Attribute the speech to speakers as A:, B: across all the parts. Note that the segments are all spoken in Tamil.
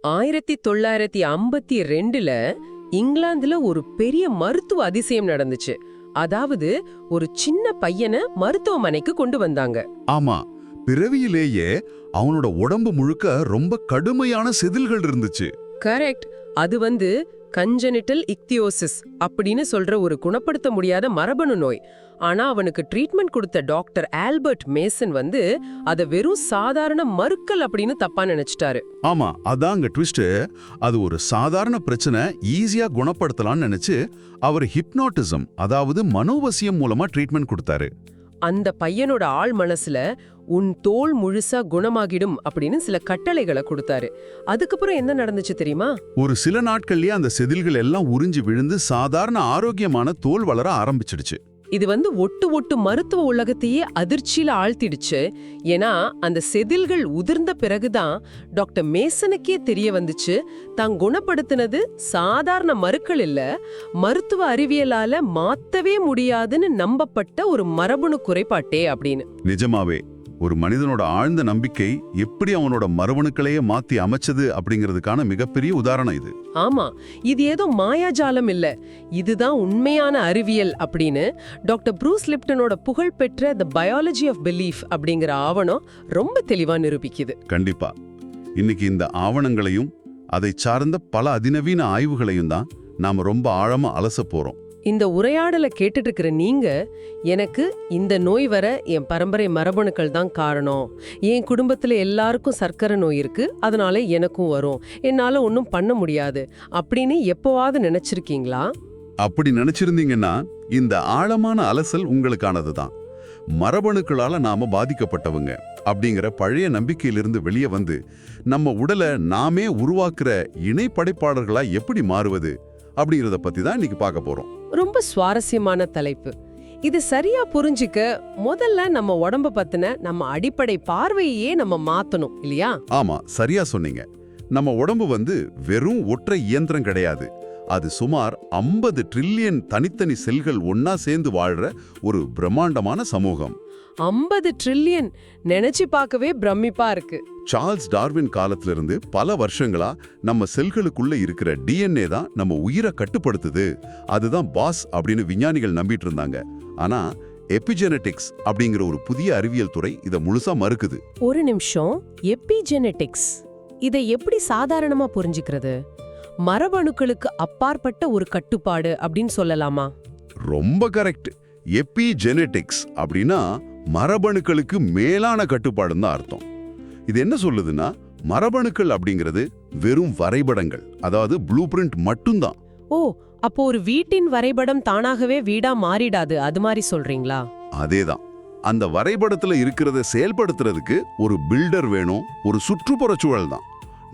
A: 1952ல இங்கிலாந்துல ஒரு பெரிய மருத்துவ அதிசயம் நடந்துச்சு. அதாவது ஒரு சின்ன பையனை மருத்துவமனைக்கு கொண்டு வந்தாங்க.
B: ஆமா, பிறவியிலேயே அவனோட உடம்பு முழுக்க ரொம்ப கடுமையான செதில்கள் இருந்துச்சு.
A: கரெக்ட். அது கஞ்சனிட்டல் இக்தியோசிஸ் அப்படின்னு சொல்ற ஒரு குணப்படுத்த முடியாத மரபணு நோய். ஆனா அவனுக்கு ட்ரீட்மெண்ட் கொடுத்த டாக்டர் ஆல்பர்ட் மேசன் அத வெறும் சாதாரண மறுக்கல் அப்படின்னு தப்பா நினைச்சிட்டாரு.
B: ஆமா, அதாங்க ட்விஸ்ட். அது ஒரு சாதாரண பிரச்சனை, ஈஸியா குணப்படுத்தலாம்னு நினைச்சு அவர் ஹிப்னோட்டிசம், அதாவது மனோவசியம் மூலமா ட்ரீட்மெண்ட் கொடுத்தாரு.
A: அந்த பையனோட ஆள் மனசுல உன் தோல் முழுசா குணமாகிடும் அப்படின்னு சில கட்டளைகளை கொடுத்தாரு. அதுக்கப்புறம் என்ன நடந்துச்சு தெரியுமா?
B: ஒரு சில நாட்கள்லயே அந்த செதில்கள் எல்லாம் உறிஞ்சி விழுந்து சாதாரண ஆரோக்கியமான தோல் வளர ஆரம்பிச்சிடுச்சு.
A: இது ஒட்டு மருத்துவ உலகத்தையே அதிர்ச்சியில ஆழ்த்திடுச்சு. ஏன்னா அந்த செதில்கள் உதிர்ந்த பிறகுதான் டாக்டர் மேசனுக்கே தெரிய வந்துச்சு, தான் குணப்படுத்தினது சாதாரண மருக்கள் இல்ல, மருத்துவ அறிவியலால மாத்தவே முடியாதுன்னு நம்பப்பட்ட ஒரு மரபணு குறைபாட்டே அப்படின்னு.
B: நிஜமாவே ஒரு மனிதனோட ஆழ்ந்த நம்பிக்கை எப்படி அவனோட மரபணுக்களையே மாத்தி அமைச்சது அப்படிங்கிறதுக்கான மிகப்பெரிய உதாரணம் இது.
A: ஆமா, இது ஏதோ மாயாஜாலம் இல்ல, இதுதான் உண்மையான அறிவியல் அப்படின்னு டாக்டர் ப்ரூஸ் லிப்டனோட புகழ்பெற்ற தி பயாலஜி ஆஃப் பிலீஃப் அப்படிங்கிற ஆவணம் ரொம்ப தெளிவா நிரூபிக்குது.
B: கண்டிப்பா. இன்னைக்கு இந்த ஆவணங்களையும் அதை சார்ந்த பல அதிநவீன ஆய்வுகளையும் தான் நாம ரொம்ப ஆழமா அலச போறோம்.
A: இந்த உரையாடலை கேட்டுட்டு இருக்கிற நீங்க, எனக்கு இந்த நோய் வர என் பரம்பரை மரபணுக்கள் தான் காரணம், என் குடும்பத்துல எல்லாருக்கும் சர்க்கரை நோய் இருக்கு, அதனால எனக்கும் வரும், என்னால ஒன்னும் பண்ண முடியாது அப்படின்னு எப்பவாவது நினைச்சிருக்கீங்களா?
B: அப்படி நினைச்சிருந்தீங்கன்னா இந்த ஆழமான அலசல் உங்களுக்கானதுதான். மரபணுக்களால நாம பாதிக்கப்பட்டவங்க அப்படிங்கிற பழைய நம்பிக்கையிலிருந்து வெளியே வந்து நம்ம உடலை நாமே உருவாக்குற இணை படைப்பாளர்களா எப்படி மாறுவது அப்படிங்கறத பத்தி தான் இன்னைக்கு பார்க்க போறோம்.
A: ரொம்ப சுவாரஸ்யமான தலைப்பு. இது சரியா புரிஞ்சுக்க முதல்ல நம்ம உடம்ப பத்தின நம்ம அடிப்படை பார்வையே நம்ம மாத்தணும் இல்லையா?
B: ஆமா, சரியா சொன்னீங்க. நம்ம உடம்பு வெறும் ஒற்றை இயந்திரம் கிடையாது. அது சுமார் 50 ட்ரில்லியன் தனித்தனி செல்கள் ஒன்னா சேர்ந்து வாழ்ற ஒரு பிரம்மாண்டமான சமூகம்.
A: 50 ட்ரில்லியன் நினைச்சு பார்க்கவே பிரமிப்பா இருக்கு.
B: சார்ல்ஸ் டார்வின் காலத்திலிருந்து பல வருஷங்களா நம்ம செல்களுக்குள்ள இருக்கிற டிஎன்ஏ தான் நம்ம உயிரை கட்டுப்படுத்துது, அதுதான் பாஸ் அப்படின்னு விஞ்ஞானிகள் நம்பிட்டு இருந்தாங்க. ஆனா எபிஜெனெடிக்ஸ் அப்படிங்கிற ஒரு புதிய அறிவியல் துறை இதை முழுசா மறுக்குது.
A: ஒரு நிமிஷம், எபிஜெனெடிக்ஸ் இதை எப்படி சாதாரணமா புரிஞ்சுக்கிறது? மரபணுக்களுக்கு அப்பாற்பட்ட ஒரு கட்டுப்பாடு அப்படின்னு சொல்லலாமா?
B: ரொம்ப கரெக்ட். எபிஜெனெடிக்ஸ் அப்படின்னா மரபணுக்களுக்கு மேலான கட்டுப்பாடுன்னு தான் அர்த்தம். இது என்ன சொல்லுதுன்னா, மரபணுக்கள் அப்படிங்கிறது வெறும் வரைபடங்கள், அதாவது ப்ளூ பிரிண்ட் மட்டும்தான்.
A: ஓ, அப்போ ஒரு வீட்டின் வரைபடம் தானாகவே வீடா மாறிடாது, அது மாதிரி சொல்றீங்களா?
B: அதேதான். அந்த வரைபடத்துல இருக்கிறத செயல்படுத்துறதுக்கு ஒரு பில்டர் வேணும், ஒரு சுற்றுப்புற சூழல் தான்.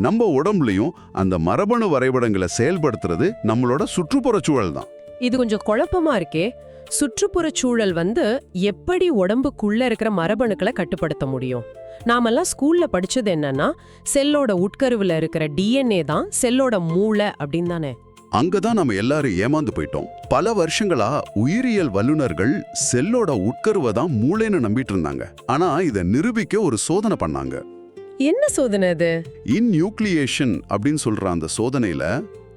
B: நம்ம உடம்புலயும் அந்த மரபணு வரைபடங்களை செயல்படுத்துறது நம்மளோட சுற்றுப்புற சூழல் தான்.
A: இது கொஞ்சம் குழப்பமா இருக்கே. சுற்றுப்புற சூழல் எப்படி உடம்புக்குள்ள இருக்கிற மரபணுக்களை கட்டுப்படுத்த முடியும்? நாமெல்லாம் ஸ்கூல்ல படிச்சது என்னன்னா, செல்லோட உட்கருவுல இருக்கிற டிஎன்ஏ தான் செல்லோட மூளை அப்படின்னு தானே.
B: அங்கதான் நம்ம எல்லாரும் ஏமாந்து போயிட்டோம். பல வருஷங்களா உயிரியல் வல்லுநர்கள் செல்லோட உட்கருவை தான் மூளைன்னு நம்பிட்டு இருந்தாங்க. ஆனா இதை நிரூபிக்க ஒரு சோதனை பண்ணாங்க.
A: என்ன சோதனை அது?
B: இன்நியூக்ளியேஷன் அப்படின்னு சொல்ற அந்த சோதனையில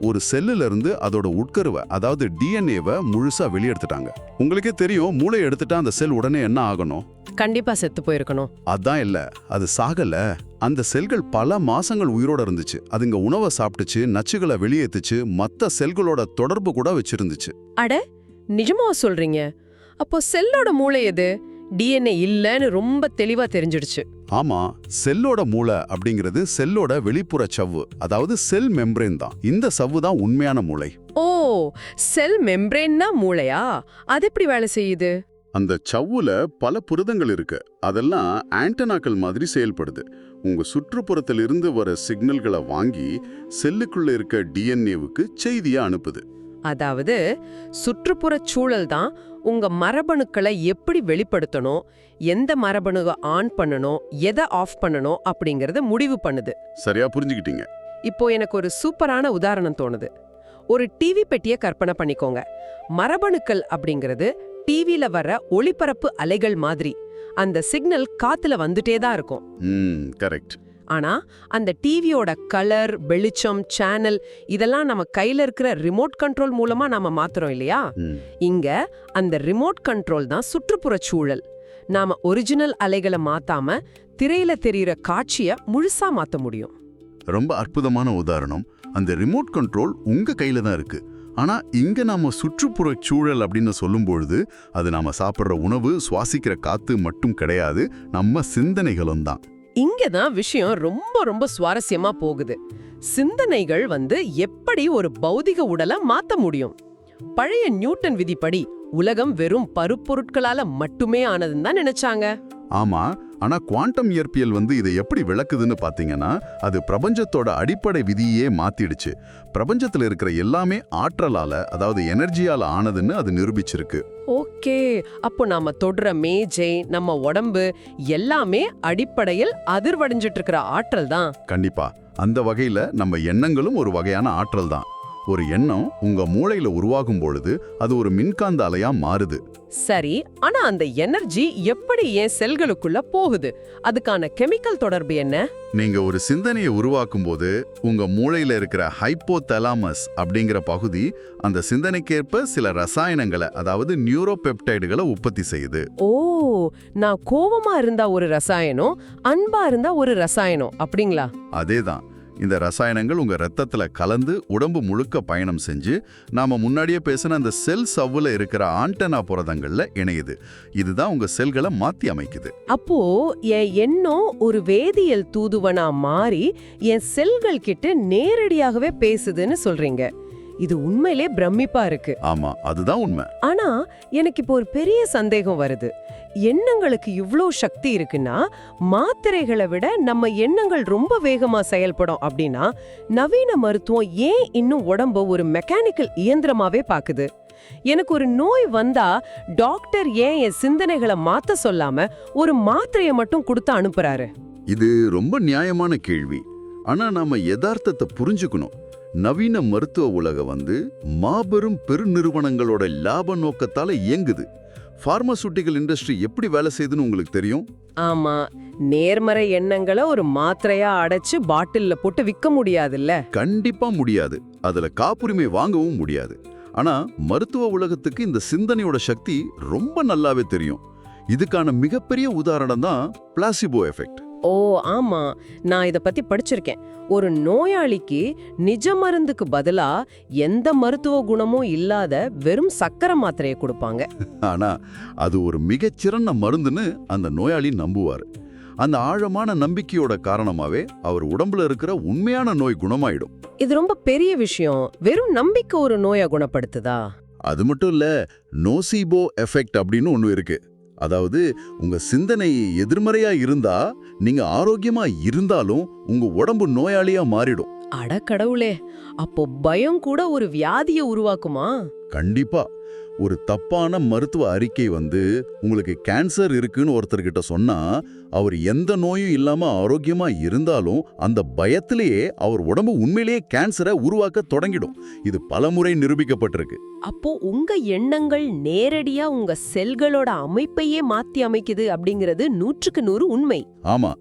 B: ஒரு செல்லுல இருந்து அதோட உட்கருவை, அதாவது டிஎன்ஏவை முழுசா வெளியெடுத்துட்டாங்க. உங்களுக்கே தெரியும், மூளை எடுத்துட்டா அந்த செல் உடனே என்ன ஆகணும்?
A: கண்டிப்பா செத்து போயிருக்கணும்.
B: அதான் இல்ல, அது சாகல. அந்த செல்கள் பல மாசங்கள் உயிரோட இருந்துச்சு. அதுங்க உணவை சாப்பிட்டுச்சு, நச்சுகளை வெளியேத்துச்சு, மத்த செல்களோட தொடர்பு கூட வச்சிருந்துச்சு.
A: அட, நிஜமா சொல்றீங்க? அப்போ செல்லோட மூளை எது? டிஎன்ஏ இல்லன்னு ரொம்ப தெளிவா தெரிஞ்சிடுச்சு.
B: ஆமா, செல்லோட மூளை அப்படிங்கிறது செல்லோட வெளிப்புற சவ்வு, அதாவது செல் மெம்பரேன் தான். இந்த சவ்வு தான் உண்மையான மூளை.
A: ஓ, செல் மெம்பரேன்னா மூளையா? அது எப்படி வேலை செய்யுது?
B: அந்த சவ்வுல பல புரதங்கள் இருக்கு. அதெல்லாம் ஆண்டனாக்கள் மாதிரி செயல்படுது. உங்க சுற்றுப்புறத்திலிருந்து வர சிக்னல்களை வாங்கி செல்லுக்குள்ள இருக்க டிஎன்ஏவுக்கு செய்தியை அனுப்புது.
A: அதாவது சுற்றுப்புற சூழல் தான் உங்க மரபணுக்களை எப்படி வெளிப்படுத்தணும், எந்த மரபணுவை ஆன் பண்ணணும், எதை ஆஃப் பண்ணணும் அப்படிங்கறத முடிவு பண்ணுது.
B: சரியா புரிஞ்சுக்கிட்டீங்க.
A: இப்போ எனக்கு ஒரு சூப்பரான உதாரணம் தோணுது. ஒரு டிவி பெட்டியை கற்பனை பண்ணிக்கோங்க. மரபணுக்கள் அப்படிங்கிறது டிவில வர ஒளிபரப்பு அலைகள் மாதிரி. அந்த சிக்னல் காத்துல வந்துட்டே தான் இருக்கும்.
B: கரெக்ட்.
A: ஆனா அந்த டிவியோட கலர், வெளிச்சம், சேனல் இதெல்லாம் நம்ம கையில இருக்கிற ரிமோட் கண்ட்ரோல் மூலமா நாம மாத்துறோம் இல்லையா? இங்க அந்த ரிமோட் கண்ட்ரோல் தான் சுற்றுப்புற சூழல். நாம ஒரிஜினல் அலைகளை மாத்தாம திரையில தெரியுற காட்சிய முழுசா மாத்த முடியும்.
C: ரொம்ப அற்புதமான உதாரணம். அந்த ரிமோட் கண்ட்ரோல் உங்க கையில தான் இருக்கு. ஆனா இங்க நாம சுற்றுப்புற சூழல் அப்படின்னு சொல்லும்பொழுது அது நாம சாப்பிட்ற உணவு, சுவாசிக்கிற காத்து மட்டும் கிடையாது, நம்ம சிந்தனைகளும் தான்.
A: இங்கதான் விஷயம் ரொம்ப ரொம்ப சுவாரஸ்யமா போகுது. சிந்தனைகள் எப்படி ஒரு பௌதிக உடலை மாத்த முடியும்? பழைய நியூட்டன் விதிப்படி உலகம் வெறும் பருப்பொருட்களால மட்டுமே ஆனதுன்னு தான் நினைச்சாங்க.
C: ஆமா, ஆனா குவாண்டம் இயற்பியல் இதை எப்படி விளக்குதுன்னு பாத்தீங்கன்னா, அது பிரபஞ்சத்தோட அடிப்படை விதியே மாத்திடுச்சு. பிரபஞ்சத்துல இருக்கிற எல்லாமே ஆற்றலால, அதாவது எனர்ஜியால ஆனதுன்னு அது நிரூபிச்சிருக்கு.
A: ஓகே, அப்போ நாம தொடுற மேஜை, நம்ம உடம்பு எல்லாமே அடிப்படையில் அதிர்வடைஞ்சிட்டு இருக்கிற ஆற்றல் தான்.
C: கண்டிப்பா. அந்த வகையில நம்ம எண்ணங்களும் ஒரு வகையான ஆற்றல் தான். ஒரு எண்ணம் உங்க மூளையில உருவாகும் பொழுது அது ஒரு மின்காந்த அலையா மாறுது.
A: சரி, ஆனா அந்த எனர்ஜி எப்படி என் செல்களுக்குள்ள போகுது? அதுக்கான கெமிக்கல் தொடர்பு என்ன?
C: நீங்க ஒரு சிந்தனையை உருவாக்கும் போது உங்க மூளையில இருக்கிற ஹைப்போதலாமஸ் அப்படிங்கிற பகுதி அந்த சிந்தனைக்கேற்ப சில ரசாயனங்களை, அதாவது நியூரோபெப்டைடுகளை உற்பத்தி செய்யுது.
A: ஓ, நான் கோவமா இருந்தா ஒரு ரசாயனம், அன்பா இருந்தா ஒரு ரசாயனம், அப்படிங்களா?
C: அதேதான். இந்த ரசாயனங்கள் உங்க ரத்தத்துல கலந்து உடம்பு முழுக்க பயணம் செஞ்சு நாம முன்னாடியே பேசின அந்த செல் சவ்வுல இருக்கிற ஆண்டனா புரதங்கள்ல இணையுது. இதுதான் உங்க செல்களை மாத்தி அமைக்குது.
A: அப்போ என் எண்ணம் ஒரு வேதியியல் தூதுவனா மாறி என் செல்கள் கிட்ட நேரடியாகவே பேசுதுன்னு சொல்றீங்க. இது உண்மையிலே பிரமிப்பா இருக்கு.
C: ஆமா, அதுதான் உண்மை.
A: ஆனா எனக்கு இப்போ ஒரு பெரிய சந்தேகம் வருது. எண்ணங்களுக்கு இவ்ளோ சக்தி இருக்குன்னா, மாத்திரைகளை விட நம்ம எண்ணங்கள் ரொம்ப வேகமா செயல்படும் அப்படின்னா, நவீன மருத்துவம் ஏன் இன்னும் உடம்ப ஒரு மெக்கானிக்கல் இயந்திரமாவே பாக்குது? எனக்கு ஒரு நோய் வந்தா டாக்டர் ஏன் என் சிந்தனைகளை மாத்த சொல்லாம ஒரு மாத்திரையை மட்டும் கொடுத்து அனுப்புறாரு?
C: இது ரொம்ப நியாயமான கேள்வி. ஆனா நாம யதார்த்தத்தை புரிஞ்சுக்கணும். நவீன மருத்துவ உலகம் மாபெரும் பெருநிறுவனங்களோட லாப நோக்கத்தால இயங்குது. பார்மசூட்டிக்கல் இண்டஸ்ட்ரி எப்படி வேலை செய்யுதுன்னு உங்களுக்கு தெரியும்?
A: ஆமா, நேர்மறை எண்ணங்களை ஒரு மாத்திரையா அடைச்சு பாட்டில்ல போட்டு விற்க முடியாதுல்ல?
C: கண்டிப்பா முடியாது. அதுல காப்புரிமை வாங்கவும் முடியாது. ஆனா மருத்துவ உலகத்துக்கு இந்த சிந்தனையோட சக்தி ரொம்ப நல்லாவே தெரியும். இதுக்கான மிகப்பெரிய உதாரணம் தான் பிளாசிபோ எஃபெக்ட்.
A: ஓ ஆமா, நான் இத பத்தி படிச்சிருக்கேன். ஒரு நோயாளிக்கு நிஜ மருந்துக்கு பதிலா எந்த மருத்துவ குணமும் இல்லாத வெறும் சக்கரை மாத்திரையை கொடுப்பாங்க.
C: ஆனா அது ஒரு மிகச்சிறந்த மருந்துன்னு அந்த நோயாளி நம்புவாரு. அந்த ஆழமான நம்பிக்கையோட காரணமாவே அவர் உடம்புல இருக்கிற உண்மையான நோய் குணமாயிடும்.
A: இது ரொம்ப பெரிய விஷயம். வெறும் நம்பிக்கை ஒரு நோயை குணப்படுத்துதா?
C: அது மட்டும் இல்ல, நோசிபோ எஃபெக்ட் அப்படின்னு ஒண்ணு இருக்கு. அதாவது உங்க சிந்தனை எதிர்மறையா இருந்தா நீங்க ஆரோக்கியமா இருந்தாலும் உங்க உடம்பு நோயாளியா மாறிடும்.
A: அட கடவுளே, அப்போ பயம் கூட ஒரு வியாதியை உருவாக்குமா?
C: கண்டிப்பா. ஒரு தப்பான மருத்துவ அறிக்கை உங்களுக்கு கேன்சர் இருக்குன்னு ஒருத்தர்கிட்ட சொன்னா அவர் எந்த நோயும் இல்லாம ஆரோக்கியமா இருந்தாலும் அந்த பயத்திலேயே அவர் உடம்பு உண்மையிலேயே கேன்சரை உருவாக்க தொடங்கிடும். இது பலமுறை நிரூபிக்கப்பட்டிருக்கு.
A: அப்போ உங்க எண்ணங்கள் நேரடியா உங்க செல்களோட அமைப்பையே மாத்தி அமைக்குது அப்படிங்கிறது 100% உண்மை.
C: ஆமா,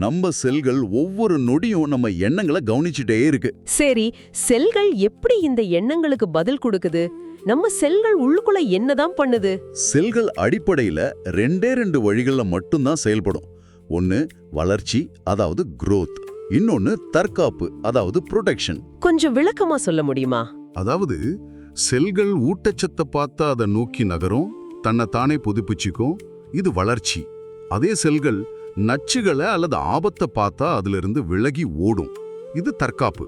C: நம்ம செல்கள் ஒவ்வொரு நொடியும் நம்ம எண்ணங்களை கவனிச்சுட்டே இருக்கு.
A: சரி, செல்கள் எப்படி இந்த எண்ணங்களுக்கு பதில் கொடுக்குது? நம்ம செல்கள் உள்ளுக்குள்ள என்னதான் பண்ணுது?
C: செல்கள் அடிப்படையில 2 வழிகள்ல மட்டும்தான் செயல்படும். ஒன்னு வளர்ச்சி, அதாவது growth. இன்னொன்னு தற்காப்பு, அதாவது ப்ரொடெக்ஷன்.
A: கொஞ்சம் விளக்கமா சொல்ல முடியுமா?
C: அதாவது செல்கள் ஊட்டச்சத்தை பார்த்தா அதை நோக்கி நகரும், தன்னை தானே புதுப்பிச்சுக்கும். இது வளர்ச்சி. அதே செல்கள் நச்சுகளை அல்லது ஆபத்தை பார்த்தா அதுல இருந்து விலகி ஓடும். இது தற்காப்பு.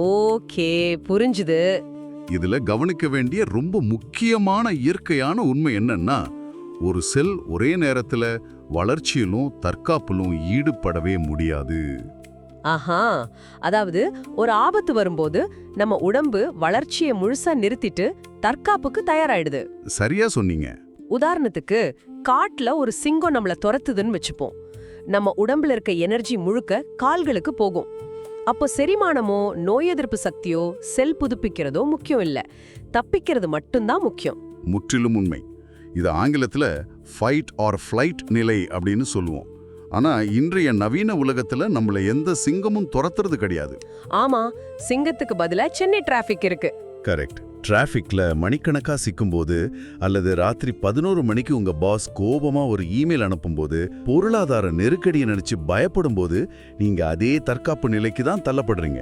A: ஓகே, புரிஞ்சுது.
C: இதுல கவனிக்க வேண்டிய ரொம்ப முக்கியமான இயற்கையான உண்மை என்னன்னா, ஒரு செல் ஒரே நேரத்துல வளர்ச்சியிலும் தற்காப்பிலும் ஈடுபடவே முடியாது.
A: ஆஹா, அதாவது ஒரு ஆபத்து வரும்போது நம்ம உடம்பு வளர்ச்சியை முழுசா நிறுத்திட்டு தற்காப்புக்கு தயாராயிடுது.
C: சரியா சொன்னீங்க.
A: உதாரணத்துக்கு, காட்டுல ஒரு சிங்கம் நம்மள துரத்துதுன்னு வச்சுப்போம். நம்ம உடம்புல இருக்க எனர்ஜி முழுக்க கால்களுக்கு போகும். அப்போ செரிமானமோ நோய் எதிர்ப்பு சக்தியோ செல் புதுப்பிக்கிறதோ முக்கியம் இல்ல, தப்பிக்கிறது மட்டும்தான் முக்கியம்.
C: முற்றிலும் உண்மை. இது ஆங்கிலத்துல ஃபைட் ஆர் ஃப்ளைட் நிலை அப்படின்னு சொல்லுவோம்.
B: ஆனா இன்றைய நவீன உலகத்துல நம்மள எந்த சிங்கமும் துரத்துறது கிடையாது.
A: ஆமா, சிங்கத்துக்கு பதிலா சென்னை டிராஃபிக் இருக்கு.
C: கரெக்ட். டிராஃபிக்ல மணிக்கணக்கா சிக்கும்போது அல்லது ராத்திரி 11 மணிக்கு உங்க பாஸ் கோபமா ஒரு இமெயில் அனுப்பும்போது பொருளாதார நெருக்கடியை நினைச்சு பயப்படும் போது நீங்க அதே தற்காப்பு நிலைக்கு தான் தள்ளப்படுறீங்க.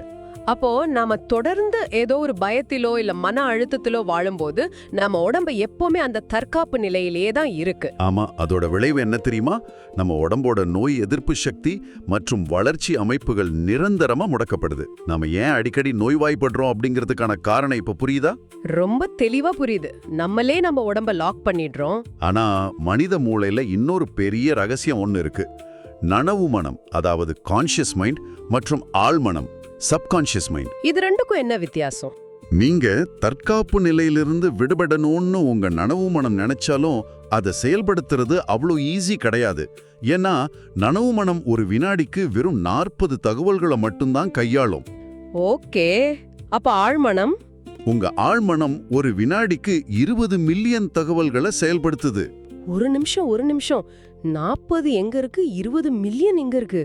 A: அப்போ நாம தொடர்ந்து ஏதோ ஒரு பயத்திலோ இல்ல மன அழுத்தத்திலோ வாழும்போது நம்ம உடம்பு எப்பவுமே அந்த தற்காப்பு நிலையிலேயே தான் இருக்கு.
C: ஆமா, அதோட விளைவு என்ன தெரியுமா? நம்ம உடம்போட நோய் எதிர்ப்பு சக்தி மற்றும் வளர்ச்சி அமைப்புகள் நிரந்தரமா முடக்கப்படுது. நாம ஏன் அடிக்கடி நோய்வாய்ப்படுறோம் அப்படிங்கிறதுக்கான காரணம் இப்ப புரியுதா?
A: ரொம்ப தெளிவா புரியுது. நம்மளே நம்ம உடம்ப லாக் பண்ணிடுறோம்.
C: ஆனா மனித மூளையில இன்னொரு பெரிய ரகசியம் ஒண்ணு இருக்கு. நனவு மனம், அதாவது கான்ஷியஸ் மைண்ட், மற்றும் ஆழ்மனம், சப்கான்ஷியஸ் மைண்ட்.
A: இது ரெண்டுக்கும் என்ன வித்தியாசம்?
C: நீங்க தற்காப்பு நிலையிலிருந்து விடுபடணும்னு உங்க நனவு மனம் நினைச்சாலும் அதை செயல்படுத்துறது அவ்வளோ ஈஸி கிடையாது. ஏன்னா நனவு மனம் ஒரு வினாடிக்கு வெறும் 40 தகவல்களை மட்டும்தான் கையாளும்.
A: ஓகே, அப்ப ஆழ்மனம்?
C: உங்க ஆழ்மனம் ஒரு வினாடிக்கு 20 மில்லியன் தகவல்களை செயல்படுத்துது.
A: ஒரு நிமிஷம் 40 எங்க இருக்கு, 20 மில்லியன் எங்க இருக்கு?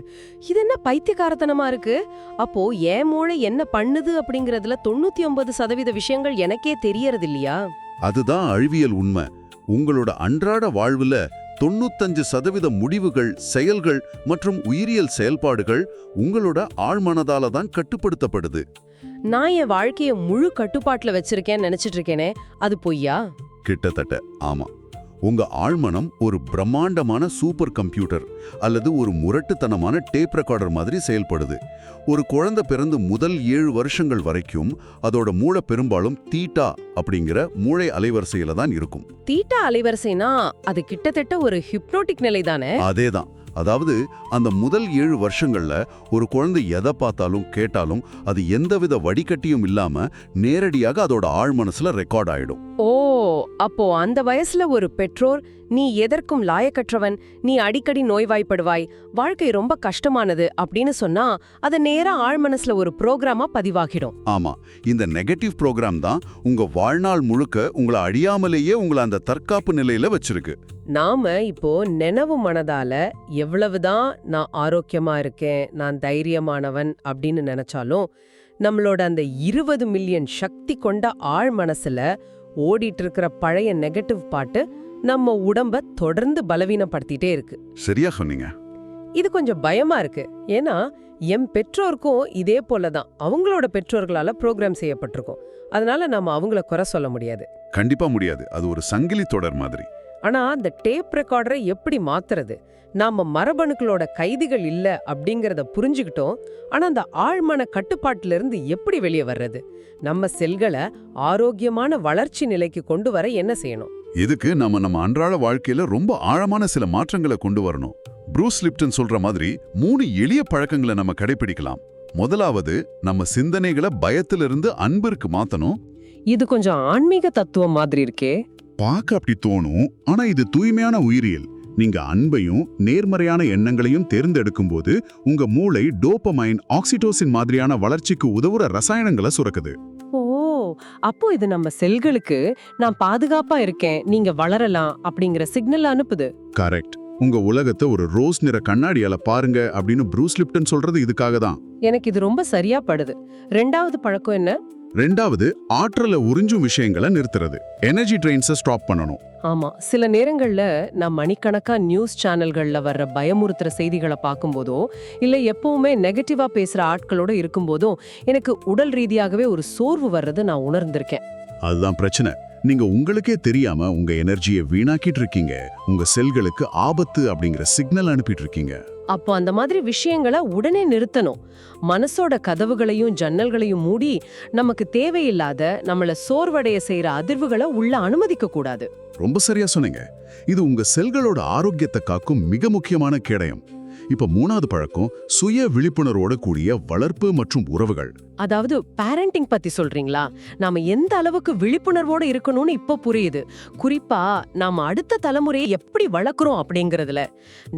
A: இது என்ன பைத்தியக்காரத்தனமா இருக்கு? அப்போ என் மூளை என்ன பண்ணுது அப்படிங்கறதுல 99% விஷயங்கள் எனக்கே தெரியறது இல்லையா?
C: அதுதான் அழிவியல் உண்மை. உங்களோட அன்றாட வாழ்வுல 95% முடிவுகள், செயல்கள் மற்றும் உயிரியல் செயல்பாடுகள் உங்களோட ஆழ்மனதால தான் கட்டுப்படுத்தப்படுது.
A: நான் என் வாழ்க்கைய முழு கட்டுப்பாட்டுல வச்சிருக்கேன்னு நினைச்சிட்டு இருக்கேனே, அது பொய்யா?
C: கிட்டத்தட்ட ஆமா. உங்க ஆழ்மனம் ஒரு பிரம்மாண்டமான சூப்பர் கம்ப்யூட்டர் அல்லது ஒரு முரட்டுத்தனமான டேப் ரெக்கார்டர் மாதிரி செயல்படுது. ஒரு குழந்தை பிறந்து முதல் 7 வருஷங்கள் வரைக்கும் அதோட மூளை பெரும்பாலும் தீட்டா அப்படிங்கிற மூளை அலைவரிசையில தான் இருக்கும்.
A: தீட்டா அலைவரிசைனா அது கிட்டத்தட்ட ஒரு ஹிப்னோட்டிக் நிலை தானே?
C: அதேதான். அதாவது அந்த முதல் 7 வருஷங்கள்ல ஒரு குழந்தை எதை பார்த்தாலும் கேட்டாலும் அது எந்தவித வடிகட்டியும் இல்லாம நேரடியாக அதோட ஆழ்மனசுல ரெக்கார்ட் ஆயிடும்.
A: ஓ, அப்போ அந்த வயசுல ஒரு பெற்றோர் நீ எதற்கும் லாயக்கற்றவன், நீ அடிக்கடி நோய்வாய்ப்படுவாய், வாழ்க்கை ரொம்ப கஷ்டமானது அப்படின்னு சொன்னா அது நேரா ஆழ்மனசுல ஒரு புரோகிராமா பதிவாகிடும்.
C: ஆமா, இந்த நெகட்டிவ் புரோகிராம் தான் உங்க வாழ்நாள் முழுக்க உங்களை அழியாமலேயே உங்களை அந்த தற்காப்பு நிலையில வச்சிருக்கு.
A: நாம இப்போ நினைவு மனதால எவ்வளவுதான் நான் ஆரோக்கியமா இருக்கேன், நான் தைரியமானவன் அப்படின்னு நினைச்சாலும் நம்மளோட அந்த 20 மில்லியன் சக்தி கொண்ட ஆழ் மனசுல ஓடிட்டு இருக்கிற பழைய நெகட்டிவ் பாட்டு நம்ம உடம்ப தொடர்ந்து பலவீனப்படுத்திட்டே இருக்கு.
C: சரியா சொன்னீங்க.
A: இது கொஞ்சம் பயமா இருக்கு. ஏன்னா என் பெற்றோருக்கும் இதே போலதான் அவங்களோட பெற்றோர்களால ப்ரோக்ராம் செய்யப்பட்டிருக்கும். அதனால நாம அவங்கள குறை சொல்ல முடியாது.
C: கண்டிப்பா முடியாது. அது ஒரு சங்கிலி தொடர் மாதிரி.
A: ஆனா அந்த டேப் ரெக்கார்டரை எப்படி மாத்துறது? நாம மரபணுக்களோட கைதிகள் இல்ல அப்படிங்கறத புரிஞ்சுக்கிட்டோம். ஆனா அந்த ஆழ்மன கட்டுப்பாட்டுல இருந்து எப்படி வெளியே வர்றது? நம்ம செல்களை ஆரோக்கியமான வளர்ச்சி நிலைக்கு கொண்டு வர என்ன செய்யணும்?
C: இதுக்கு நம்ம அன்றாட வாழ்க்கையில ரொம்ப ஆழமான சில மாற்றங்களை கொண்டு வரணும். ப்ரூஸ் லிப்டன் சொல்ற மாதிரி 3 எளிய பழக்கங்களை நம்ம கடைபிடிக்கலாம். முதலாவது, நம்ம சிந்தனைகளை பயத்திலிருந்து அன்பிற்கு மாத்தணும்.
A: இது கொஞ்சம் ஆன்மீக தத்துவம் மாதிரி இருக்கே.
C: பார்க்க அப்படி தோணும், ஆனா இது தூய்மையான உயிரியல். நீங்க அன்பையும் நேர்மறையான எண்ணங்களையும் தேர்ந்தெடுக்கும் போது உங்க மூளை டோபமைன், ஆக்சிடோசின் மாதிரியான வளர்ச்சிக்கு உதவுற ரசாயனங்களை சுரக்குது.
A: ஓ, அப்போ இது நம்ம செல்களுக்கு நான் பாதுகாப்பா இருக்கேன், நீங்க வளரலாம் அப்படிங்கிற சிக்னல் அனுப்புது.
C: கரெக்ட். உங்க உலகத்தை ஒரு ரோஸ் நிற கண்ணாடியால பாருங்க அப்படின்னு ப்ரூஸ் லிப்டன் சொல்றது இதுக்காக தான்.
A: எனக்கு இது ரொம்ப சரியா படுது. 2வது பழக்கம் என்ன?
C: 2வது, ஆற்றலை உறிஞ்சும் விஷயங்களை நிறுத்துறது. எனர்ஜி ட்ரெயின்ஸை ஸ்டாப் பண்ணணும்.
A: ஆமா, சில நேரங்கள்ல நான் மணிக்கணக்கா நியூஸ் சேனல்கள்ல வர்ற பயமுறுத்துற செய்திகளை பார்க்கும்போதோ இல்ல எப்பவுமே நெகட்டிவா பேசுற ஆட்களோட இருக்கும்போதோ எனக்கு உடல் ரீதியாகவே ஒரு சோர்வு வர்றது நான் உணர்ந்திருக்கேன்.
C: அதுதான் பிரச்சனை. நீங்க உங்களுக்கே தெரியாம உங்க எனர்ஜியை வீணாக்கிட்டு இருக்கீங்க. உங்க செல்களுக்கு ஆபத்து அப்படிங்கிற சிக்னல் அனுப்பிட்டு இருக்கீங்க.
A: அப்போ அந்த மாதிரி விஷயங்களை உடனே நிறுத்தணும். மனசோட கதவுகளையும் ஜன்னல்களையும் மூடி நமக்கு தேவையில்லாத நம்மள சோர்வடைய செய்யற அதிர்வுகளை உள்ள அனுமதிக்க கூடாது.
C: ரொம்ப சரியா சொன்னீங்க. இது உங்க செல்களோட ஆரோக்கியத்தை காக்கும் மிக முக்கியமான கேடயம். இப்ப 3வது பழக்கம், சுய விழிப்புணர்வோட கூடிய வளர்ப்பு மற்றும் உறவுகள்.
A: அதாவது பேரண்டிங் பத்தி சொல்றீங்களா? நாம எந்த அளவுக்கு விழிப்புணர்வோட இருக்கணும்னு இப்ப புரியுது. குறிப்பா நாம அடுத்த தலைமுறையை எப்படி வளர்க்குறோம் அப்படிங்கறதுல.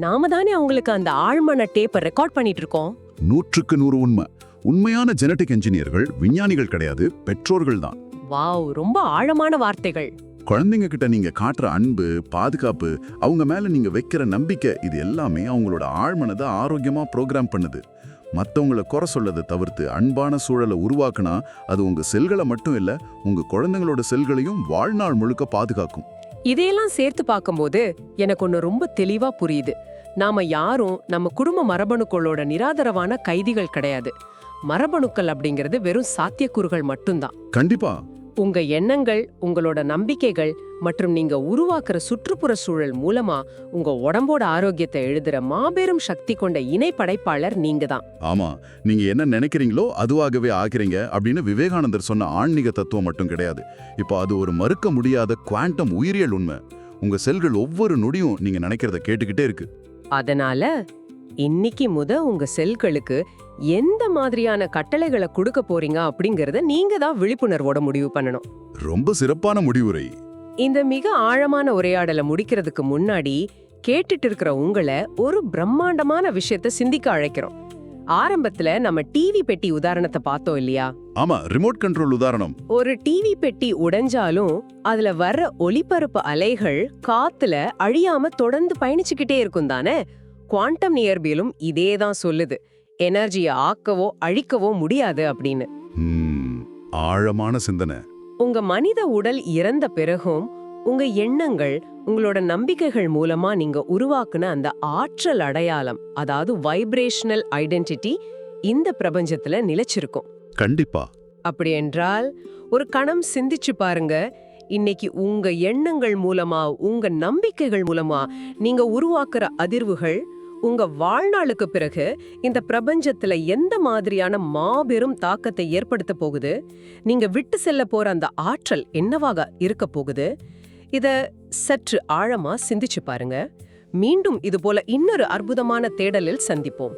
A: நாம தானே அவங்களுக்கு அந்த ஆழ்மன டேப்பை ரெக்கார்ட் பண்ணிட்டு இருக்கோம்.
C: 100க்கு 100 உண்மை. உண்மையான ஜெனடிக் என்ஜினியர்கள் விஞ்ஞானிகள் கிடையாது, பெற்றோர்கள் தான்.
A: வாவ், ரொம்ப ஆழமான வார்த்தைகள்.
C: குழந்தைங்க கிட்ட நீங்க காட்டுற அன்பு, பாதுகாப்பு, அவங்க மேல நீங்க வைக்கிற நம்பிக்கை, இது எல்லாமே அவங்களோட ஆழ்மனதை ஆரோக்கியமா ப்ரோக்ராம் பண்ணுது. மத்தவங்கள குறை சொல்லதை தவிர்த்து அன்பான சூழலை உருவாக்குனா அது உங்க செல்களை மட்டும் இல்ல, உங்க குழந்தைங்களோட செல்களையும் வாழ்நாள் முழுக்க பாதுகாக்கும்.
A: இதையெல்லாம் சேர்த்து பார்க்கும்போது எனக்கு ஒண்ணு ரொம்ப தெளிவா புரியுது. நாம யாரும் நம்ம குடும்ப மரபணுக்களோட நிராதரவான கைதிகள் கிடையாது. மரபணுக்கள் அப்படிங்கிறது வெறும் சாத்தியக்கூறுகள் மட்டும்தான்.
C: கண்டிப்பா.
A: உங்க எண்ணங்கள், உங்களோட நம்பிக்கைகள் மற்றும் நீங்க உருவாக்குற சுற்றுப்புற சூழல் மூலமா உங்க உடம்போட ஆரோக்கியத்தை எழுதுற மாபெரும் சக்தி கொண்ட இணை படைப்பாளர் நீங்க தான்.
C: ஆமா, நீங்க என்ன நினைக்கிறீங்களோ அதுவாகவே ஆகிறீங்க அப்படின்னு விவேகானந்தர் சொன்ன ஆன்மீக தத்துவம் மட்டும் கிடையாது. இப்போ அது ஒரு மறுக்க முடியாத குவாண்டம் உயிரியல் உண்மை. உங்க செல்கள் ஒவ்வொரு நொடியும் நீங்க நினைக்கிறத கேட்டுக்கிட்டே இருக்கு.
A: அதனால இன்னைக்கு உங்க செல்களுக்கு எந்த மாதிரியான கட்டளைகளை கொடுக்க போறீங்க அப்படிங்கறத நீங்க தான் விழிப்புணர்வோட முடிவு பண்ணணும்.
C: ரொம்ப சிறப்பான முடிவுரை.
A: இந்த மிக ஆழமான உரையாடலை முடிக்கிறதுக்கு முன்னாடி கேட்டுட்டு இருக்கிற உங்களை ஒரு பிரம்மாண்டமான விஷயத்தை சிந்திக்க அழைக்கிறோம். ஆரம்பத்துல நம்ம டிவி பெட்டி உதாரணத்தை பார்த்தோம் இல்லையா?
C: ஆமா, ரிமோட் கண்ட்ரோல் உதாரணம்.
A: ஒரு டிவி பெட்டி உடைஞ்சாலும் அதுல வர்ற ஒளிபரப்பு அலைகள் காத்துல அழியாம தொடர்ந்து பயணிச்சுக்கிட்டே இருக்கும் தானே. குவாண்டம் இயற்பியலும் இதேதான் சொல்லுது. எனர்ஜியை ஆக்கவோ அழிக்கவோ முடியாது அப்படின்னு.
C: ஆழமான சிந்தனை.
A: உங்க மனித உடல் இறந்த பிறகும் உங்க எண்ணங்கள், உங்களோட நம்பிக்கைகள் மூலமா நீங்க உருவாக்குன அந்த ஆற்றல் அடையாளம், அதாவது வைப்ரேஷனல் ஐடென்டிட்டி இந்த பிரபஞ்சத்துல நிலைச்சிருக்கும்.
C: கண்டிப்பா.
A: அப்படி என்றால் ஒரு கணம் சிந்திச்சு பாருங்க. இன்னைக்கு உங்க எண்ணங்கள் மூலமா, உங்க நம்பிக்கைகள் மூலமா நீங்க உருவாக்குற அதிர்வுகள் உங்க வாழ்நாளுக்கு பிறகு இந்த பிரபஞ்சத்துல எந்த மாதிரியான மாபெரும் தாக்கத்தை ஏற்படுத்த போகுது? நீங்க விட்டு செல்ல போற அந்த ஆற்றல் என்னவாக இருக்க போகுது? இத சற்று ஆழமா சிந்திச்சு பாருங்க. மீண்டும் இது போல இன்னொரு அற்புதமான தேடலில் சந்திப்போம்.